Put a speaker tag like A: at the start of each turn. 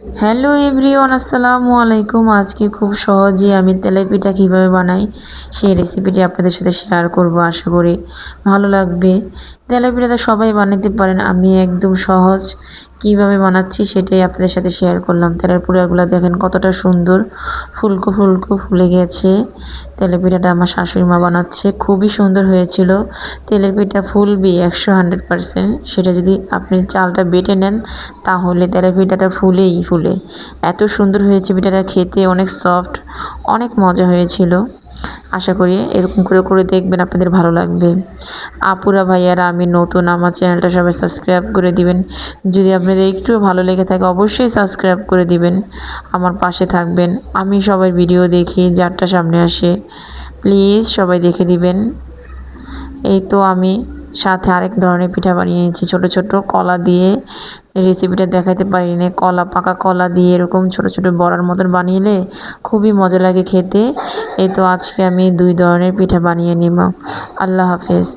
A: Hello everyone, আসসালামু আলাইকুম। আজকে খুব সহজে আমি তেলের পিঠা কীভাবে বানাই সেই রেসিপিটি আপনাদের সাথে শেয়ার করব। আশা করি ভালো লাগবে। তেলের পিঠা তো সবাই বানাতে পারেন, আমি একদম সহজ কিভাবে বানাচ্ছি সেটাই আপনাদের সাথে শেয়ার করলাম। তেলের পিঠাগুলো দেখেন কতটা সুন্দর ফুলকো ফুলকো ফুলে গেছে। তেলের পিঠাটা আমার শাশুড়ি মা বানাচ্ছে, খুবই সুন্দর হয়েছিল। তেলের পিঠা ফুলবে 100%। সেটা যদি আপনি চালটা বেটে নেন তাহলে তেলের পিঠাটা ফুলেই ফুলে। এত সুন্দর হয়েছে পিঠাটা, খেতে অনেক সফট, অনেক মজা হয়েছিল। আশা করি এরকম করে করে দেখবেন, আপনাদের ভালো লাগবে। আপুরা ভাইয়ারা, আমি নতুন, আমার চ্যানেলটা সবাই সাবস্ক্রাইব করে দিবেন। যদি আপনাদের একটু ভালো লেগে থাকে অবশ্যই সাবস্ক্রাইব করে দিবেন, আমার পাশে থাকবেন। আমি সবাই ভিডিও দেখি, যারটা সামনে আসে প্লিজ সবাই দেখে দিবেন। এই তো আমি সাথে আরেক ধরনের পিঠা বানিয়ে নিয়েছি, ছোট ছোট কলা দিয়ে। রেসিপিটা দেখাতে পারিনি, কলা, পাকা কলা দিয়ে এরকম ছোট ছোট বড়ার মতন বানিয়ে খুবই মজা লাগে খেতে। এই তো আজকে আমি 2 ধরনের পিঠা বানিয়ে নিব। আল্লাহ হাফেজ।